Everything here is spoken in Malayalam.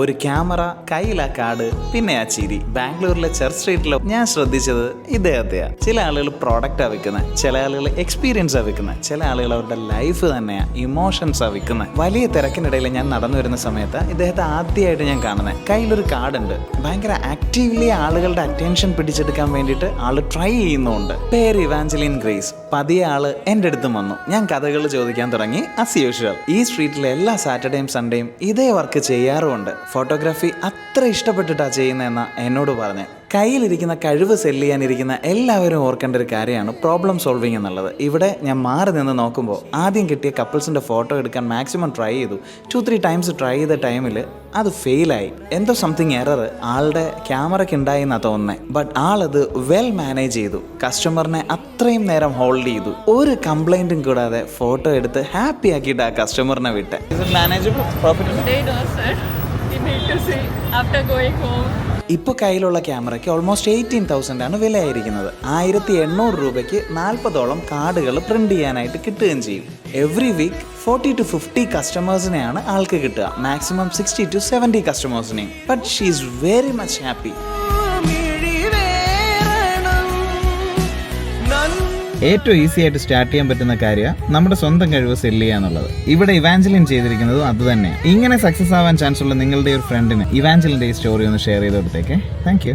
ഒരു ക്യാമറ, കയ്യിലാ കാർഡ്, പിന്നെ ആ ചിരി. ബാംഗ്ലൂരിലെ ചർച്ച് സ്ട്രീറ്റിലോ ഞാൻ ശ്രദ്ധിച്ചത് ഇദ്ദേഹത്തെയാ. ചില ആളുകൾ പ്രോഡക്റ്റാ വിൽക്കുന്നത്, ചില ആളുകൾ എക്സ്പീരിയൻസാ വിൽക്കുന്നത്, ചില ആളുകൾ അവരുടെ ലൈഫ് തന്നെയാ, ഇമോഷൻസാ വിൽക്കുന്നത്. വലിയ തിരക്കിനിടയിൽ ഞാൻ നടന്നു വരുന്ന സമയത്ത് ഇദ്ദേഹത്തെ ആദ്യമായിട്ട് ഞാൻ കാണുന്നത്. കയ്യിലൊരു കാർഡുണ്ട്. ഭയങ്കര ആക്റ്റീവ്ലി ആളുകളുടെ അറ്റൻഷൻ പിടിച്ചെടുക്കാൻ വേണ്ടിയിട്ട് ആള് ട്രൈ ചെയ്യുന്നുണ്ട്. പേര് ഇവാഞ്ചലിൻ ഗ്രേസ്. പതിയെ ആള് എൻ്റെ അടുത്തും വന്നു. ഞാൻ കഥകൾ ചോദിക്കാൻ തുടങ്ങി. ആസ് യൂഷ്വൽ ഈ സ്ട്രീറ്റിലെ എല്ലാ സാറ്റർഡേയും സൺഡേയും ഇതേ വർക്ക് ചെയ്യാറുമുണ്ട്. ഫോട്ടോഗ്രാഫി അത്ര ഇഷ്ടപ്പെട്ടിട്ടാ ചെയ്യുന്നതെന്ന് എന്നോട് പറഞ്ഞു. കയ്യിലിരിക്കുന്ന കഴിവ് സെല്ല് ചെയ്യാനിരിക്കുന്ന എല്ലാവരും ഓർക്കേണ്ട ഒരു കാര്യമാണ് പ്രോബ്ലം സോൾവിങ് എന്നുള്ളത്. ഇവിടെ ഞാൻ മാറി നിന്ന് നോക്കുമ്പോൾ ആദ്യം കിട്ടിയ കപ്പിൾസിൻ്റെ ഫോട്ടോ എടുക്കാൻ മാക്സിമം ട്രൈ ചെയ്തു. 2-3 ടൈംസ് ട്രൈ ചെയ്ത ടൈമിൽ അത് ഫെയിലായി. എന്തോ സംതിങ് എറർ ആളുടെ ക്യാമറയ്ക്ക് ഉണ്ടായി എന്നാണ് തോന്നുന്നത്. ബട്ട് ആളത് വെൽ മാനേജ് ചെയ്തു. കസ്റ്റമറിനെ അത്രയും നേരം ഹോൾഡ് ചെയ്തു. ഒരു കംപ്ലൈൻറ്റും കൂടാതെ ഫോട്ടോ എടുത്ത് ഹാപ്പി ആക്കിയിട്ട് ആ കസ്റ്റമറിനെ വിട്ട്. ഇപ്പോൾ കയ്യിലുള്ള ക്യാമറയ്ക്ക് ഓൾമോസ്റ്റ് 18,000 ആണ് വിലയായിരിക്കുന്നത്. 1,800 രൂപയ്ക്ക് 40ഓളം കാർഡുകൾ പ്രിന്റ് ചെയ്യാനായിട്ട് കിട്ടുകയും ചെയ്യും. എവറി വീക്ക് 40 to 50 കസ്റ്റമേഴ്സിനെയാണ് ആൾക്ക് കിട്ടുക. മാക്സിമം 60 to 70 കസ്റ്റമേഴ്സിനെയും. But she is very much happy. ഏറ്റവും ഈസി ആയിട്ട് സ്റ്റാർട്ട് ചെയ്യാൻ പറ്റുന്ന കാര്യം നമ്മുടെ സ്വന്തം കഴിവ് സെല്ല് ചെയ്യുക എന്നുള്ളത്. ഇവിടെ ഇവാഞ്ചലിൻ ചെയ്തിരിക്കുന്നതും അത് തന്നെയാണ്. ഇങ്ങനെ സക്സസ് ആവാൻ ചാൻസ് ഉള്ള നിങ്ങളുടെ ഒരു ഫ്രണ്ടിന് ഇവാഞ്ചലിൻ്റെ ഈ സ്റ്റോറി ഒന്ന് ഷെയർ ചെയ്ത് കൊടുത്തേക്കെ. Thank you.